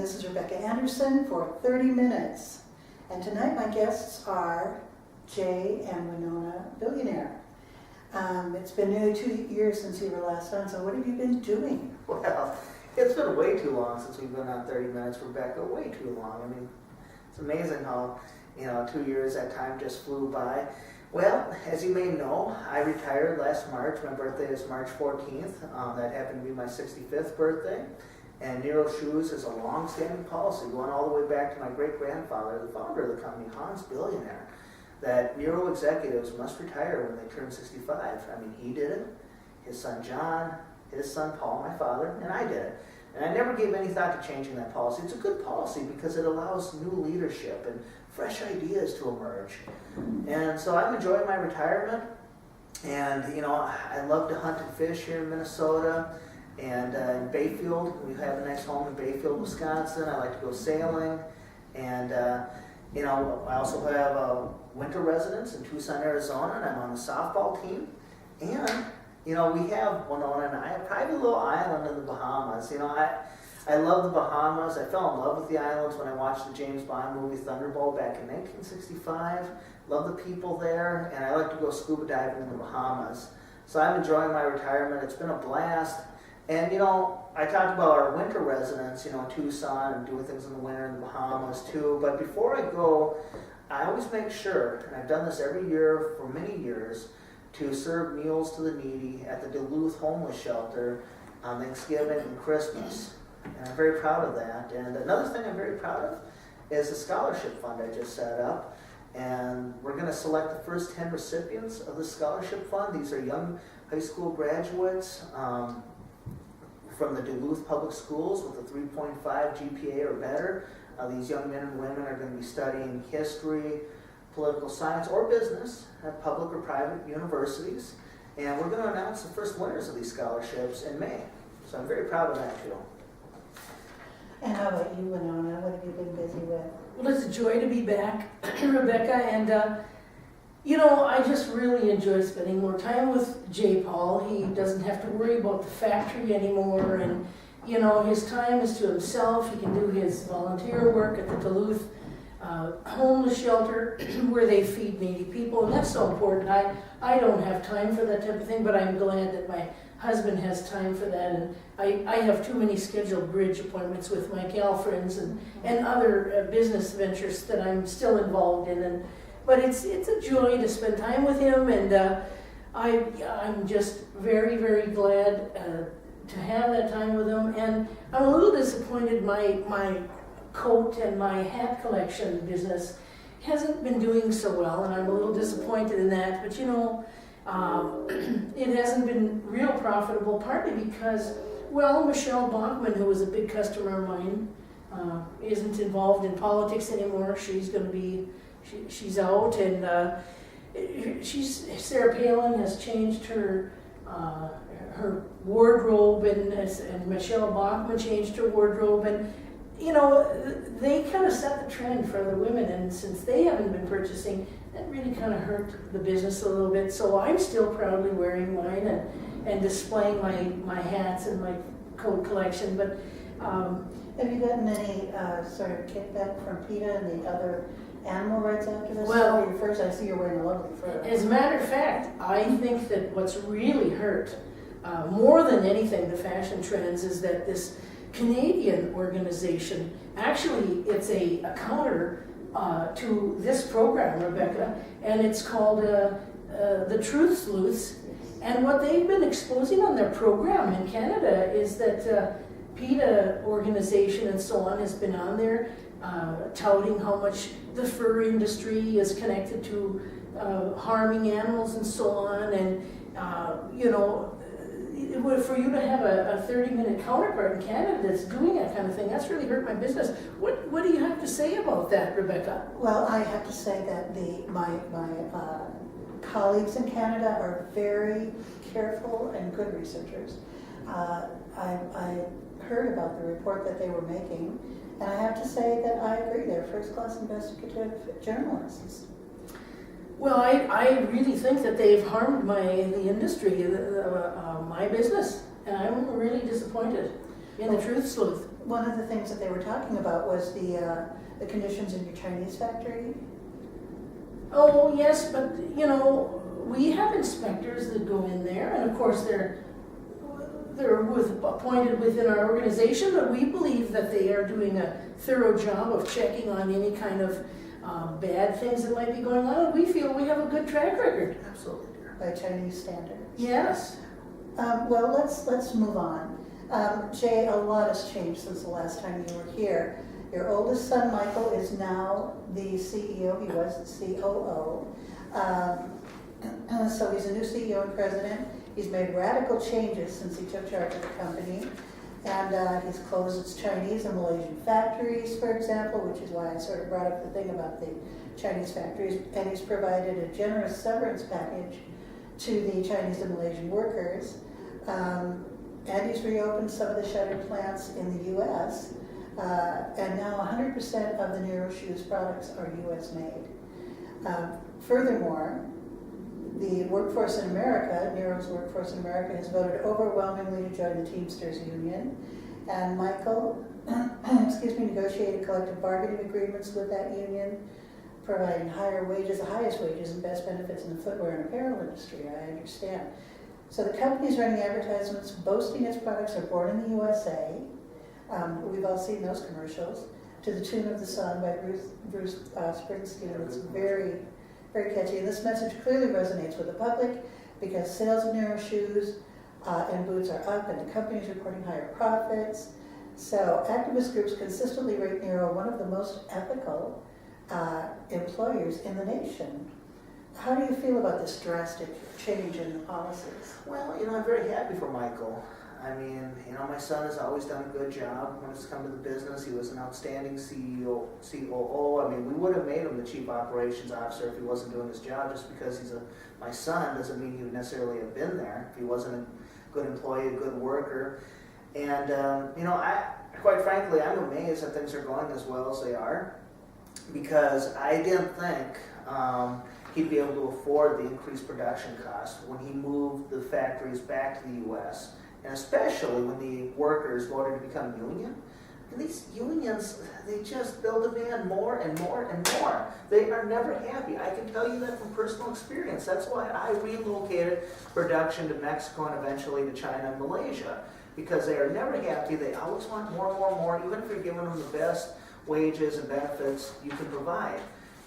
This is Rebecca Anderson for 30 Minutes. And tonight my guests are Jay and Winona Billionaire. It's been nearly 2 years since you were last on, so what have you been doing? Well, it's been way too long since we've been on 30 Minutes, Rebecca, way too long. I mean, it's amazing how, 2 years, that time just flew by. Well, as you may know, I retired last March. My birthday is March 14th. That happened to be my 65th birthday. And Nero Shoes is a long-standing policy going all the way back to my great-grandfather, the founder of the company, Hensel Billionaire, that Nero executives must retire when they turn 65. I mean, he did it, his son John, his son Paul, my father, and I did it. And I never gave any thought to changing that policy. It's a good policy because it allows new leadership and fresh ideas to emerge. And so I'm enjoying my retirement. And, I love to hunt and fish here in Minnesota. And in Bayfield, we have a nice home in Bayfield, Wisconsin. I like to go sailing. And, I also have a winter residence in Tucson, Arizona, and I'm on the softball team. And, we have, Winona and I, a private little island in the Bahamas. I love the Bahamas. I fell in love with the islands when I watched the James Bond movie Thunderball back in 1965. Love the people there, and I like to go scuba diving in the Bahamas. So I'm enjoying my retirement. It's been a blast. And, I talked about our winter residence, Tucson, and doing things in the winter in the Bahamas too. But before I go, I always make sure, and I've done this every year for many years, to serve meals to the needy at the Duluth homeless shelter on Thanksgiving and Christmas. And I'm very proud of that. And another thing I'm very proud of is the scholarship fund I just set up. And we're going to select the first 10 recipients of the scholarship fund. These are young high school graduates from the Duluth Public Schools with a 3.5 GPA or better. These young men and women are going to be studying history, political science, or business at public or private universities. And we're going to announce the first winners of these scholarships in May. So I'm very proud of that too. And how about you, Winona? What have you been busy with? Well, it's a joy to be back, Rebecca, and I just really enjoy spending more time with J. Paul. He doesn't have to worry about the factory anymore, and his time is to himself. He can do his volunteer work at the Duluth homeless shelter where they feed needy people, and that's so important. I don't have time for that type of thing, but I'm glad that my husband has time for that, and I have too many scheduled bridge appointments with my gal friends and other business ventures that I'm still involved in, but it's a joy to spend time with him, and I'm just very, very glad to have that time with him. And I'm a little disappointed my coat and my hat collection business hasn't been doing so well, and I'm a little disappointed in that, but it hasn't been real profitable, partly because, Michelle Bachman, who was a big customer of mine, isn't involved in politics anymore. She's going to be, she's out, and Sarah Palin has changed her wardrobe, and Michelle Bachman changed her wardrobe, and they kind of set the trend for other women, and since they haven't been purchasing, that really kind of hurt the business a little bit. So I'm still proudly wearing mine and displaying my hats and my coat collection. But Have you gotten any sort of kickback from PETA and the other animal rights activists? Well, Your first, I see you're wearing a lovely fur. as a matter of fact, I think that what's really hurt, more than anything, the fashion trends, is that this Canadian organization, actually it's a counter to this program, Rebecca, and it's called the Truth Sleuths. And what they've been exposing on their program in Canada is that PETA organization and so on has been on there touting how much the fur industry is connected to harming animals and so on, and for you to have a 30-minute counterpart in Canada that's doing that kind of thing, that's really hurt my business. What do you have to say about that, Rebecca? Well, I have to say that my colleagues in Canada are very careful and good researchers. I heard about the report that they were making, and I have to say that I agree, they're first-class investigative journalists. Well, I really think that they've harmed the industry, my business, and I'm really disappointed in the Truth Sleuth. one of the things that they were talking about was the conditions in your Chinese factory. Oh, yes, but, you know, we have inspectors that go in there, and of course they're appointed within our organization, but we believe that they are doing a thorough job of checking on any kind of bad things that might be going on, and we feel we have a good track record. Absolutely, dear. By Chinese standards. Yes. Well, let's move on. Jay, a lot has changed since the last time you were here. Your oldest son, Michael, is now the CEO. He was the COO. So he's a new CEO and president. He's made radical changes since he took charge of the company. And he's closed its Chinese and Malaysian factories, for example, which is why I sort of brought up the thing about the Chinese factories. And he's provided a generous severance package to the Chinese and Malaysian workers. And he's reopened some of the shuttered plants in the U.S. And now 100% of the Nero Shoes products are U.S. made. Furthermore, the workforce in America, Nero's workforce in America, has voted overwhelmingly to join the Teamsters Union. And Michael, negotiated collective bargaining agreements with that union, providing higher wages, the highest wages and best benefits in the footwear and apparel industry, I understand. So the company's running advertisements boasting its products are born in the USA. We've all seen those commercials. To the tune of the song by Bruce Springsteen. It's very, very catchy. And this message clearly resonates with the public because sales of Nero shoes and boots are up and the company's reporting higher profits. So activist groups consistently rate Nero one of the most ethical employers in the nation. How do you feel about this drastic change in policies? Well, I'm very happy for Michael. I mean, my son has always done a good job when it's come to the business. He was an outstanding COO. I mean, we would have made him the chief operations officer if he wasn't doing his job. Just because he's my son doesn't mean he would necessarily have been there if he wasn't a good employee, a good worker. And, quite frankly, I'm amazed that things are going as well as they are because I didn't think he'd be able to afford the increased production costs when he moved the factories back to the U.S., and especially when the workers voted to become union. And these unions, they'll demand more and more and more. They are never happy. I can tell you that from personal experience. That's why I relocated production to Mexico and eventually to China and Malaysia, because they are never happy. They always want more and more and more, even if you're giving them the best wages and benefits you can provide.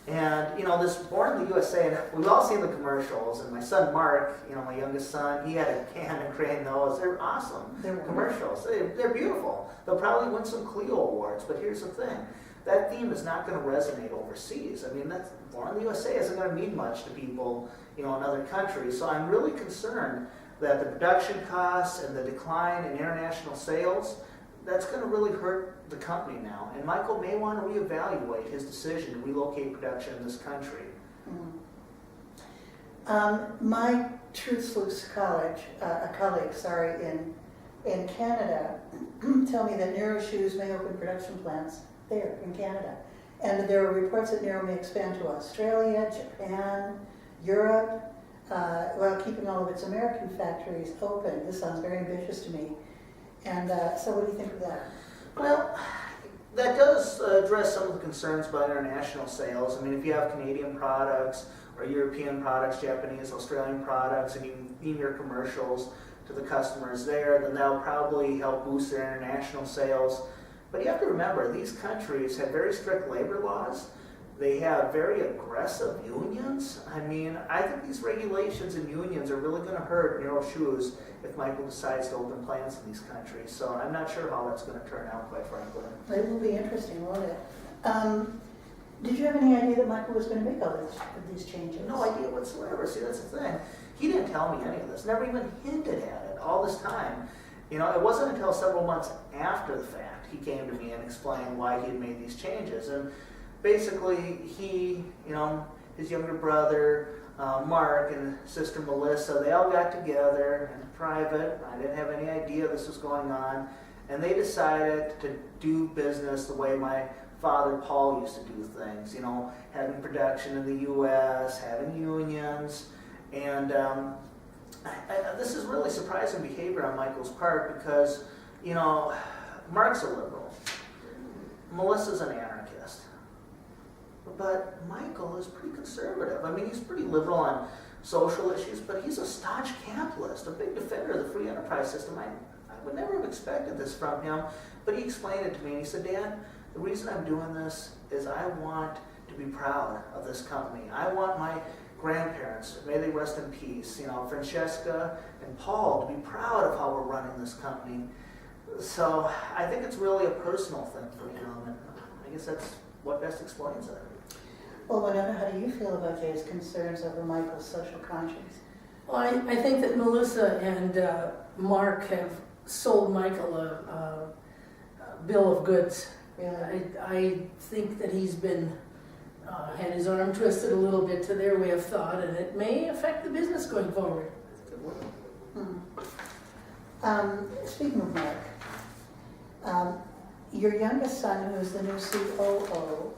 And, this Born in the USA, and we've all seen the commercials, and my son Mark, my youngest son, he had a can and crane those. They're awesome. They're commercials. They're beautiful. They'll probably win some Clio awards, but here's the thing. That theme is not going to resonate overseas. I mean, that's Born in the USA isn't going to mean much to people, in other countries. So I'm really concerned that the production costs and the decline in international sales, that's going to really hurt the company now. And Michael may want to reevaluate his decision to relocate production in this country. My Truth Sleuths colleague, in Canada, tell me that Nero Shoes may open production plants there in Canada. And there are reports that Nero may expand to Australia, Japan, Europe, while keeping all of its American factories open. This sounds very ambitious to me. And so what do you think of that? Well, that does address some of the concerns about international sales. I mean, if you have Canadian products or European products, Japanese, Australian products, and you beam your commercials to the customers there, then that'll probably help boost their international sales. But you have to remember, these countries have very strict labor laws. They have very aggressive unions. I mean, I think these regulations and unions are really going to hurt Nero Shoes if Michael decides to open plants in these countries. So I'm not sure how that's going to turn out, quite frankly. It will be interesting, won't it? Did you have any idea that Michael was going to make all these changes? No idea whatsoever. See, that's the thing. He didn't tell me any of this, never even hinted at it all this time. It wasn't until several months after the fact he came to me and explained why he had made these changes. And basically, he, his younger brother, Mark, and sister Melissa, they all got together in private. I didn't have any idea this was going on. And they decided to do business the way my father, Paul, used to do things. Having production in the U.S., having unions. And this is really surprising behavior on Michael's part because, Mark's a liberal. Melissa's an anarchist. But Michael is pretty conservative. I mean, he's pretty liberal on social issues, but he's a staunch capitalist, a big defender of the free enterprise system. I would never have expected this from him, but he explained it to me, and he said, Dad, the reason I'm doing this is I want to be proud of this company. I want my grandparents, may they rest in peace, Francesca and Paul, to be proud of how we're running this company. So I think it's really a personal thing for him, and I guess that's what best explains it. Well, Winona, how do you feel about Jay's concerns over Michael's social conscience? Well, I think that Melissa and Mark have sold Michael a bill of goods. Really? I think that he's been had his arm twisted a little bit to their way of thought, and it may affect the business going forward. Speaking of Mark, your youngest son, who is the new COO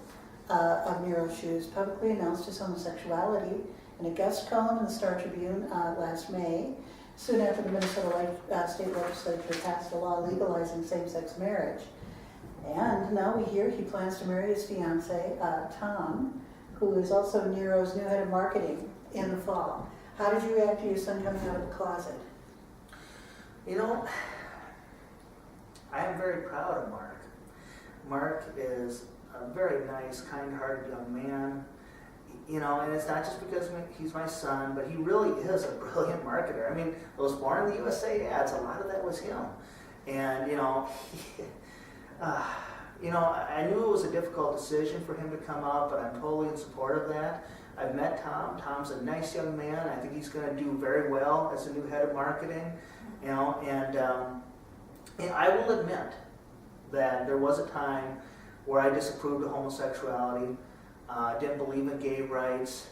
of Nero Shoes, publicly announced his homosexuality in a guest column in the Star Tribune last May, soon after the Minnesota state legislature passed a law legalizing same-sex marriage. And now we hear he plans to marry his fiance, Tom, who is also Nero's new head of marketing, in the fall. How did you react to your son coming out of the closet? I am very proud of Mark. Mark is a very nice, kind-hearted young man. And it's not just because he's my son, but he really is a brilliant marketer. I mean, those Born in the USA ads, a lot of that was him. And, I knew it was a difficult decision for him to come out, but I'm totally in support of that. I've met Tom. Tom's a nice young man. I think he's going to do very well as the new head of marketing. And I will admit that there was a time where I disapproved of homosexuality, didn't believe in gay rights,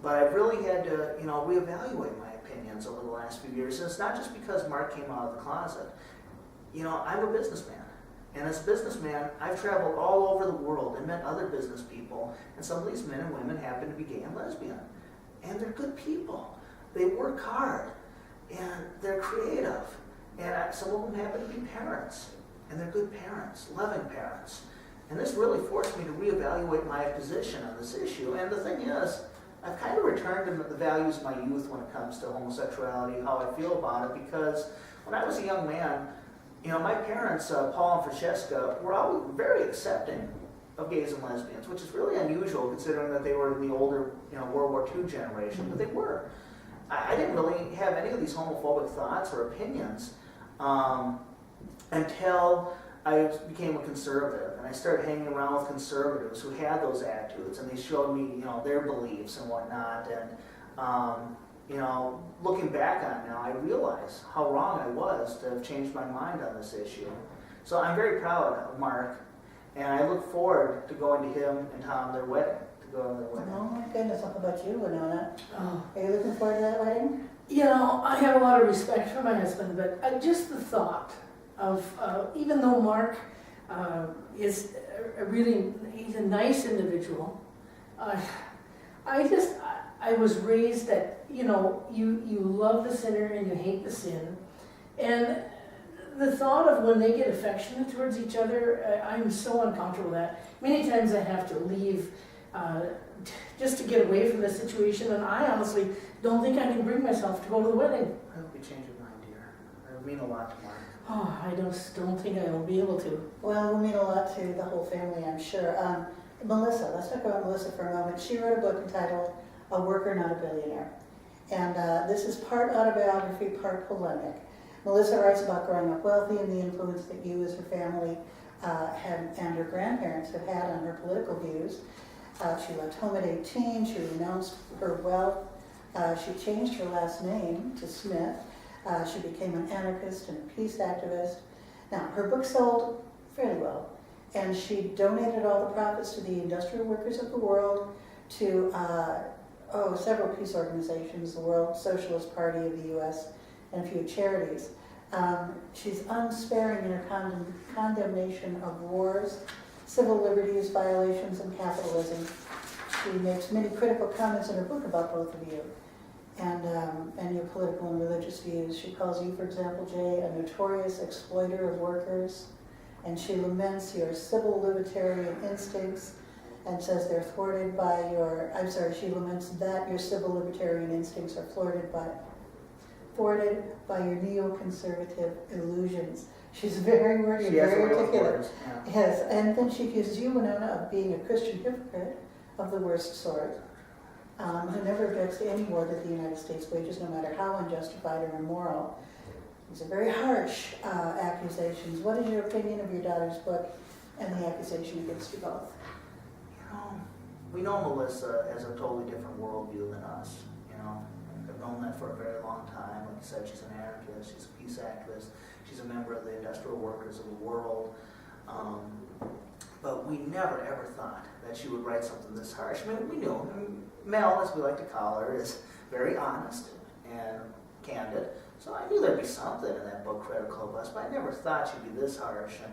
but I've really had to, reevaluate my opinions over the last few years. And it's not just because Mark came out of the closet. I'm a businessman. And as a businessman, I've traveled all over the world and met other business people, and some of these men and women happen to be gay and lesbian. And they're good people. They work hard, and they're creative. And some of them happen to be parents, and they're good parents, loving parents. And this really forced me to reevaluate my position on this issue. And the thing is, I've kind of returned to the values of my youth when it comes to homosexuality, how I feel about it, because when I was a young man, my parents, Paul and Francesca, were always very accepting of gays and lesbians, which is really unusual considering that they were in the older, World War II generation, but they were. I didn't really have any of these homophobic thoughts or opinions until I became a conservative, and I started hanging around with conservatives who had those attitudes, and they showed me, their beliefs and whatnot, and looking back on it now, I realize how wrong I was to have changed my mind on this issue. So I'm very proud of Mark, and I look forward to going to him and Tom their wedding, Oh my goodness, what about you, Winona? Oh. Are you looking forward to that wedding? I have a lot of respect for my husband, but just the thought of, even though Mark is he's a nice individual, I was raised that, you love the sinner and you hate the sin. And the thought of when they get affectionate towards each other, I'm so uncomfortable with that. Many times I have to leave just to get away from the situation, and I honestly don't think I can bring myself to go to the wedding. I hope you change your mind, dear. It would mean a lot to Mark. Oh, I don't think I will be able to. Well, it will mean a lot to the whole family, I'm sure. Melissa, let's talk about Melissa for a moment. She wrote a book entitled A Worker, Not a Billionaire. And this is part autobiography, part polemic. Melissa writes about growing up wealthy and the influence that you as her family and her grandparents have had on her political views. She left home at 18. She renounced her wealth. She changed her last name to Smith. She became an anarchist and a peace activist. Now, her book sold fairly well, and she donated all the profits to the industrial workers of the world, to several peace organizations, the World Socialist Party of the U.S., and a few charities. She's unsparing in her condemnation of wars, civil liberties violations, and capitalism. She makes many critical comments in her book about both of you and your political and religious views. She calls you, for example, Jay, a notorious exploiter of workers, and she laments your civil libertarian instincts and says they're thwarted by your, I'm sorry, she laments that your civil libertarian instincts are thwarted by your neoconservative illusions. She's very wordy and She has a very way with articulate. words, yeah. Yes, and then she accuses you, Winona, of being a Christian hypocrite of the worst sort, who never objects to any war that the United States wages, no matter how unjustified or immoral. These are very harsh accusations. What is your opinion of your daughter's book and the accusation against you both? We know Melissa has a totally different worldview than us, I've known that for a very long time. Like you said, she's an anarchist, she's a peace activist, she's a member of the industrial workers of the world. But we never ever thought that she would write something this harsh. I mean, we knew. Mel, as we like to call her, is very honest and candid. So I knew there'd be something in that book critical of us, but I never thought she'd be this harsh. And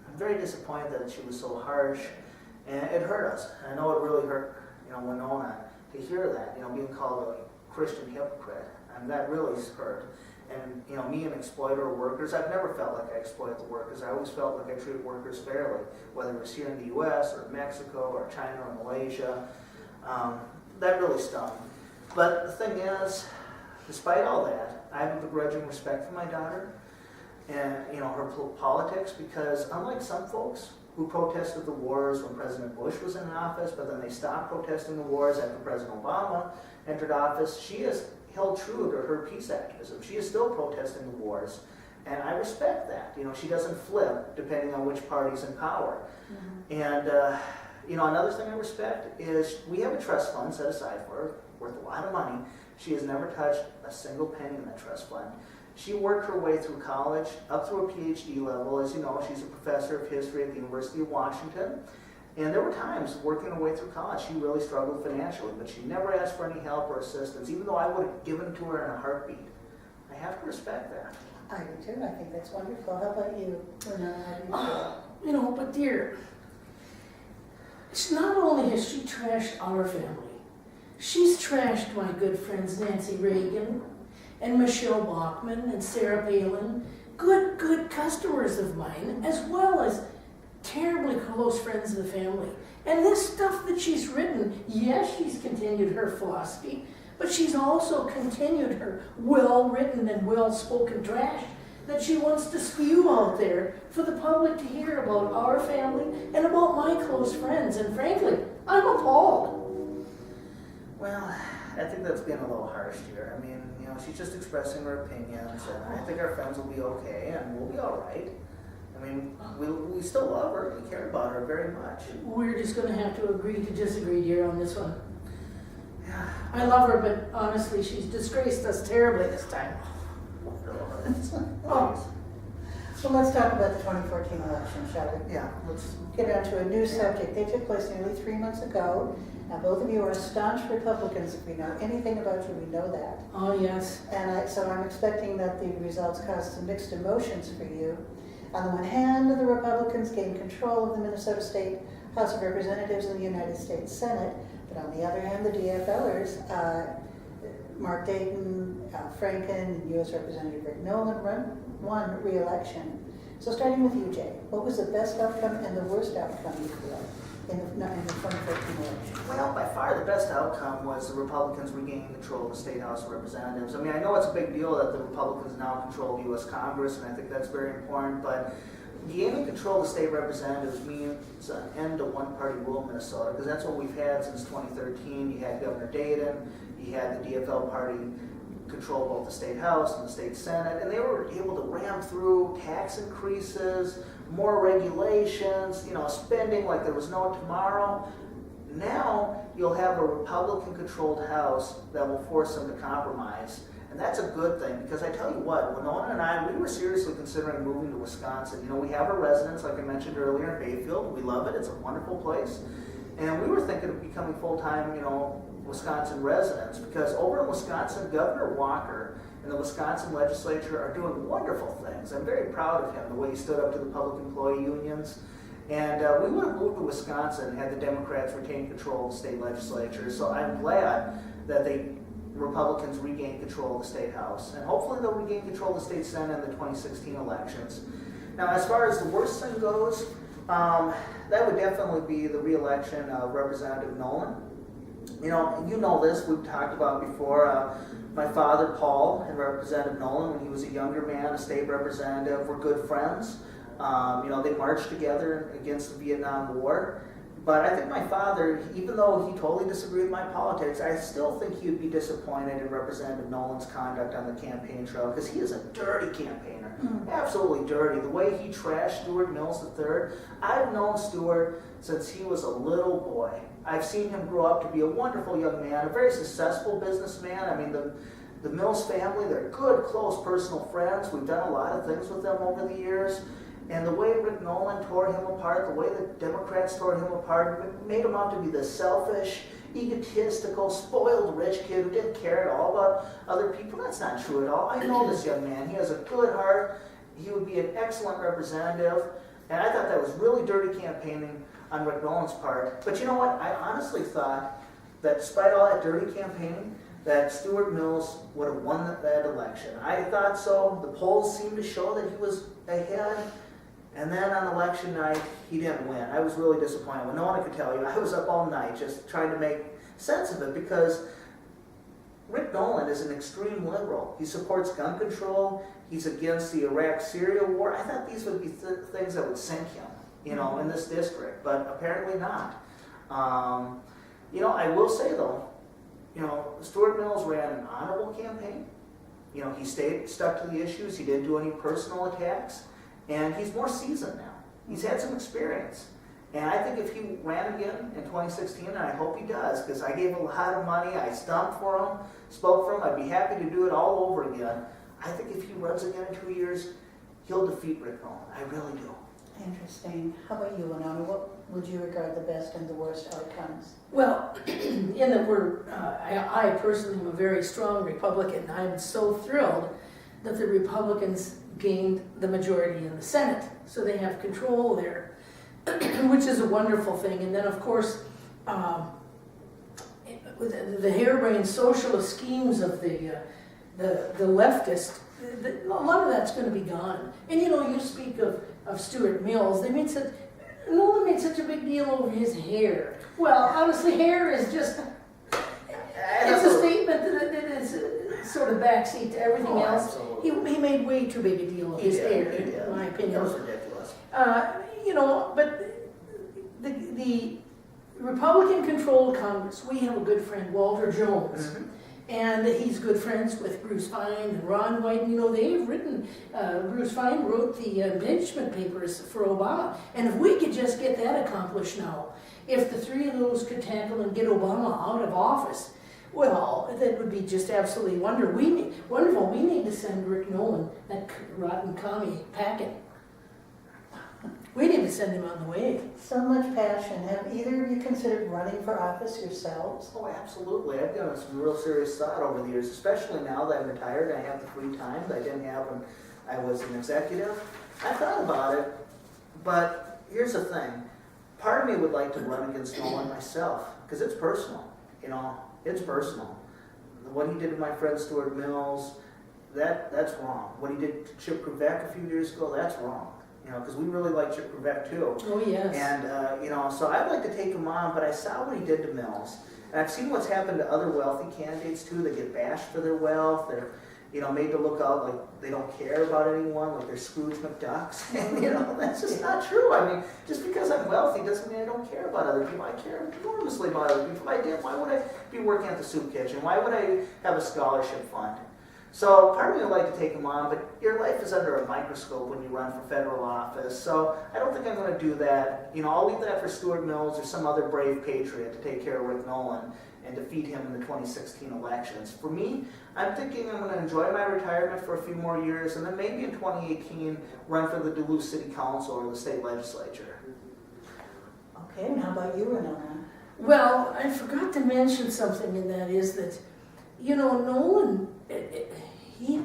I'm very disappointed that she was so harsh. And it hurt us. And I know it really hurt, Winona to hear that, being called a Christian hypocrite. And that really hurt. And, me and exploiter workers, I've never felt like I exploit the workers. I always felt like I treat workers fairly, whether it was here in the U.S. or Mexico or China or Malaysia. That really stung. But the thing is, despite all that, I have a begrudging respect for my daughter and, her politics, because unlike some folks who protested the wars when President Bush was in office, but then they stopped protesting the wars after President Obama entered office, she has held true to her peace activism. She is still protesting the wars, and I respect that. She doesn't flip depending on which party's in power. Mm-hmm. And, another thing I respect is we have a trust fund set aside for her, worth a lot of money. She has never touched a single penny in that trust fund. She worked her way through college, up through a PhD level. As you know, she's a professor of history at the University of Washington. And there were times working her way through college, she really struggled financially, but she never asked for any help or assistance, even though I would have given it to her in a heartbeat. I have to respect that. I do too. I think that's wonderful. How about you, Winona? How do you feel? But dear, it's not only has she trashed our family, she's trashed my good friends Nancy Reagan and Michelle Bachmann and Sarah Palin, good customers of mine, as well as terribly close friends of the family. And this stuff that she's written, yes, she's continued her philosophy, but she's also continued her well-written and well-spoken trash that she wants to spew out there for the public to hear about our family and about my close friends. And frankly, I'm appalled. Well, I think that's being a little harsh here. I mean, she's just expressing her opinions, and I think our friends will be okay, and we'll be all right. I mean, we still love her. We care about her very much. We're just going to have to agree to disagree, dear, on this one. Yeah. I love her, but honestly, she's disgraced us terribly this time. Oh. So let's talk about the 2014 election, shall we? Yeah, let's Get on to a new subject. They took place nearly 3 months ago. Now, both of you are staunch Republicans. If we know anything about you, we know that. Oh, yes. And so I'm expecting that the results cause some mixed emotions for you. On the one hand, the Republicans gained control of the Minnesota State House of Representatives and the United States Senate. But on the other hand, the DFLers, Mark Dayton, Franken, and U.S. Representative Rick Nolan won re-election. So starting with you, Jay, what was the best outcome and the worst outcome you feel in the 2014 election? Well, by far the best outcome was the Republicans regaining control of the State House of Representatives. I mean, I know it's a big deal that the Republicans now control the U.S. Congress, and I think that's very important, but gaining control of the state representatives means an end to one-party rule in Minnesota, because that's what we've had since 2013. You had Governor Dayton, you had the DFL party control both the state house and the state senate, and they were able to ram through tax increases, more regulations, spending like there was no tomorrow. Now you'll have a Republican-controlled House that will force them to compromise, and that's a good thing, because I tell you what, Winona and I, we were seriously considering moving to Wisconsin. We have a residence, like I mentioned earlier, in Bayfield. We love it. It's a wonderful place. And we were thinking of becoming full-time, Wisconsin residents, because over in Wisconsin, Governor Walker and the Wisconsin legislature are doing wonderful things. I'm very proud of him, the way he stood up to the public employee unions. And we would have moved to Wisconsin had the Democrats retained control of the state legislature. So I'm glad that the Republicans regained control of the state house. And hopefully they'll regain control of the state senate in the 2016 elections. Now, as far as the worst thing goes, that would definitely be the re-election of Representative Nolan. You know this, we've talked about before. My father, Paul, and Representative Nolan, when he was a younger man, a state representative, were good friends. They marched together against the Vietnam War. But I think my father, even though he totally disagreed with my politics, I still think he would be disappointed in Representative Nolan's conduct on the campaign trail, because he is a dirty campaigner. Absolutely dirty. The way he trashed Stuart Mills III. I've known Stuart since he was a little boy. I've seen him grow up to be a wonderful young man, a very successful businessman. I mean, the Mills family, they're good, close, personal friends. We've done a lot of things with them over the years. And the way Rick Nolan tore him apart, the way the Democrats tore him apart, made him out to be this selfish, egotistical, spoiled rich kid who didn't care at all about other people. That's not true at all. I know this young man. He has a good heart. He would be an excellent representative. And I thought that was really dirty campaigning on Rick Nolan's part. But you know what? I honestly thought that despite all that dirty campaigning, that Stuart Mills would have won that election. I thought so. The polls seemed to show that he was ahead. And then on election night, he didn't win. I was really disappointed. Well, no one could tell you. I was up all night just trying to make sense of it, because Rick Nolan is an extreme liberal. He supports gun control. He's against the Iraq-Syria war. I thought these would be things that would sink him, in this district, but apparently not. I will say though, Stuart Mills ran an honorable campaign. He stuck to the issues. He didn't do any personal attacks. And he's more seasoned now. He's had some experience. And I think if he ran again in 2016, and I hope he does, because I gave a lot of money, I stumped for him, spoke for him, I'd be happy to do it all over again. I think if he runs again in 2 years, he'll defeat Rick Nolan. I really do. Interesting. How about you, Winona? What would you regard the best and the worst outcomes? Well, I personally am a very strong Republican. I'm so thrilled that the Republicans gained the majority in the Senate, so they have control there, which is a wonderful thing. And then, of course, with the harebrained socialist schemes of the leftist, a lot of that's going to be gone. And you speak of Stuart Mills. Nolan made such a big deal over his hair. Well, honestly, hair is just, it's a statement that is sort of backseat to everything else. Absolutely. He made way too big a deal of his hair, in my opinion. That was ridiculous. But the Republican-controlled Congress, we have a good friend, Walter Jones, and he's good friends with Bruce Fein and Ron White. They've written, Bruce Fein wrote the impeachment papers for Obama, and if we could just get that accomplished now, if the three of those could tackle and get Obama out of office, well, that would be just absolutely wonderful. We need to send Rick Nolan that rotten commie packing. We need to send him on the way. So much passion. Have either of you considered running for office yourselves? Oh, absolutely. I've given some real serious thought over the years, especially now that I'm retired and I have the free time that I didn't have when I was an executive. I thought about it, but here's the thing. Part of me would like to run against Nolan myself, because it's personal. It's personal. What he did to my friend Stuart Mills, that's wrong. What he did to Chip Krivec a few years ago, that's wrong. Because we really like Chip Krivec too. Oh, yes. And, so I'd like to take him on, but I saw what he did to Mills. And I've seen what's happened to other wealthy candidates too. They get bashed for their wealth. They're, made to look out like they don't care about anyone, like they're Scrooge McDucks. And, that's just not true. I mean, just because I'm wealthy doesn't mean I don't care about other people. I care enormously about other people. If I did, why would I be working at the soup kitchen? Why would I have a scholarship fund? So part of me would like to take him on, but your life is under a microscope when you run for federal office. So I don't think I'm going to do that. I'll leave that for Stuart Mills or some other brave patriot to take care of Rick Nolan and defeat him in the 2016 elections. For me, I'm thinking I'm going to enjoy my retirement for a few more years, and then maybe in 2018 run for the Duluth City Council or the state legislature. Okay, and how about you, Winona? Well, I forgot to mention something, and that is that, Nolan, he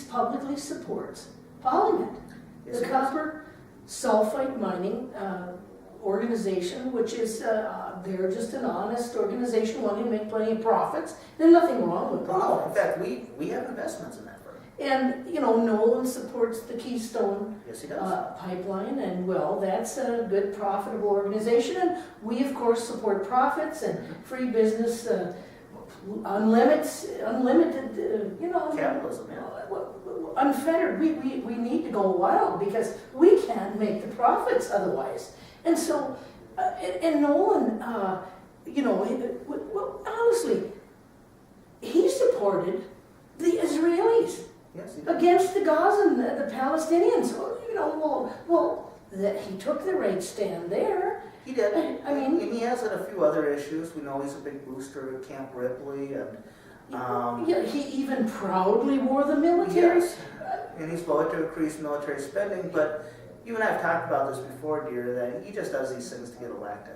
publicly supports Polymet, Yes, the copper sulfite mining organization, which is, they're just an honest organization wanting to make plenty of profits. There's nothing wrong with Oh, in profits. fact, we have investments in that firm. And, you know, Nolan supports the Keystone Yes, he does. pipeline, and well, that's a good profitable organization. And we, of course, support profits and free business, unlimited, you know. Capitalism, yeah. Unfettered. We need to go wild because we can't make the profits otherwise. And so, and Nolan, you know, well, honestly, he supported the Israelis Yes, he does. against the Gaza and the Palestinians. You know, well, that he took the right stand there. He did. I mean- and he has had a few other issues. We know he's a big booster at Camp Ripley, and Yeah, he even proudly wore the military. yes, and he's voted to increase military spending. But you and I have talked about this before, dear, that he just does these things to get elected.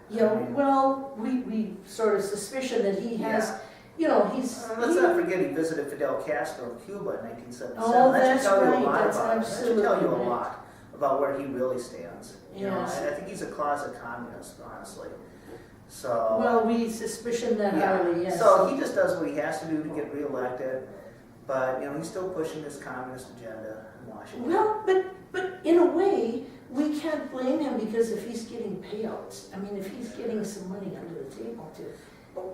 Yeah, well, we sort of suspicion that he has, Yeah. you know, he's. Let's not forget he visited Fidel Castro in Cuba in 1977. Oh, that that's should tell you right. a lot That's about him. That should tell you a absolutely right. lot about where he really stands. You know, Yes. I think he's a closet communist, honestly. So. Well, we suspicion that highly, yes. So he just does what he has to do to get reelected, but you know he's still pushing his communist agenda in Washington. Well, but in a way, we can't blame him because if he's getting payouts, I mean, if he's getting some money under the table too,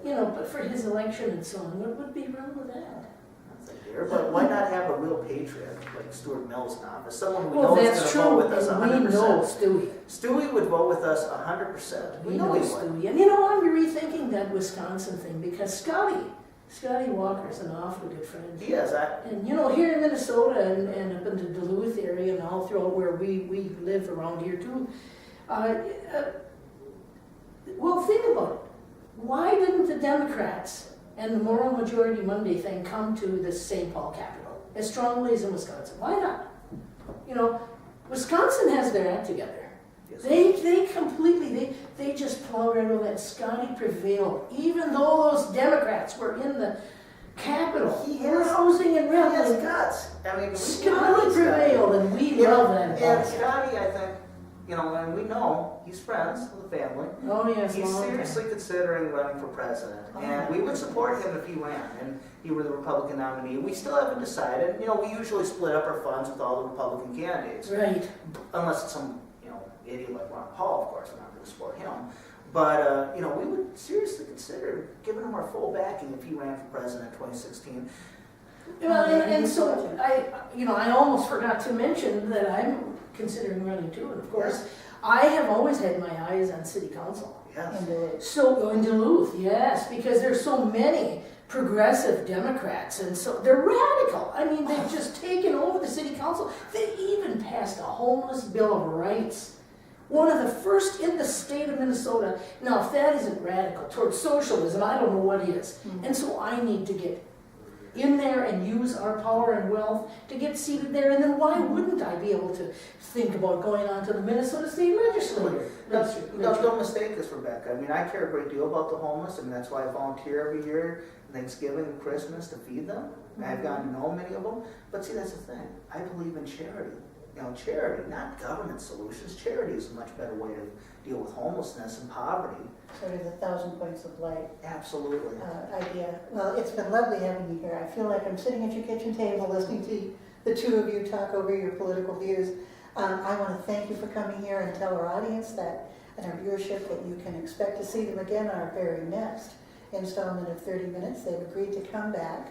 you know, but for his election and so on, what would be wrong with that? That's a dear, but why not have a real patriot like Stuart Mills in office? Someone we Well, know is that's going to vote true, with us and we know 100%. Stewie. Stewie would vote with us 100%. We know he would. Stewie. And you know, I'm rethinking that Wisconsin thing because Scotty Walker's an awfully good friend. He is. And you know, here in Minnesota and up in the Duluth area and all throughout where we live around here too, well, think about it. Why didn't the Democrats and the moral majority Monday thing come to the St. Paul Capitol as strongly as in Wisconsin? Why not? You know, Wisconsin has their act together. Yes. They completely, they just plowed right over that. Scotty prevailed, even though those Democrats were in the Capitol, He has- rousing and He has reveling. guts. I mean, we Scotty love Scotty. prevailed, and we You know, love that and about him. Scotty, I think, you know, and we know he's friends with the family. Oh yes, He's long time. seriously considering running for president, Oh, and we would support him if he ran and he were the Republican nominee. We still haven't decided. You know, we usually split up our funds with all the Republican candidates, Right. unless it's some idiot like Ron Paul. Of course, we're not going to support him. But you know, we would seriously consider giving him our full backing if he ran for president in 2016. Well, and so I almost forgot to mention that I'm considering running too, and of course, I have always had my eyes on city council. Yes. So in Duluth, yes, because there's so many progressive Democrats, and so they're radical. I mean, they've just taken over the city council. They even passed a homeless bill of rights. One of the first in the state of Minnesota. Now, if that isn't radical towards socialism, I don't know what is. Mhm. And so I need to get in there and use our power and wealth to get seated there. And then why wouldn't I be able to think about going on to the Minnesota State Legislature? Don't mistake us, Rebecca. I mean, I care a great deal about the homeless, and that's why I volunteer every year, Thanksgiving and Christmas, to feed them. And I've gotten to know many of them. But see, that's the thing. I believe in charity. You know, charity, not government solutions. Charity is a much better way to deal with homelessness and poverty. Sort of the 1,000 points of light Absolutely. idea. Well, it's been lovely having you here. I feel like I'm sitting at your kitchen table listening to the two of you talk over your political views. I want to thank you for coming here and tell our audience that, and our viewership, that you can expect to see them again on our very next installment of 30 Minutes. They've agreed to come back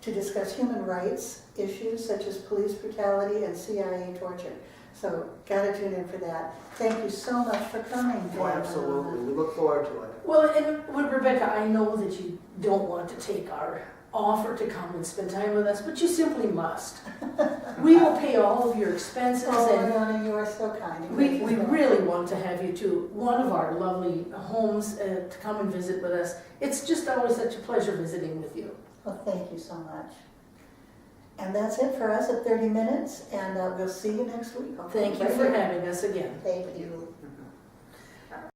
to discuss human rights issues such as police brutality and CIA torture. So, gotta tune in for that. Thank you so much for coming. Oh, absolutely. We look forward to it. Well, and with Rebecca, I know that you don't want to take our offer to come and spend time with us, but you simply must. We will pay all of your expenses, Oh, and Winona, you are so kind. we really want to have you to one of our lovely homes to come and visit with us. It's just always such a pleasure visiting with you. Well, thank you so much. And that's it for us at 30 Minutes, and we'll see you next week. Thank you for having us again. Thank you.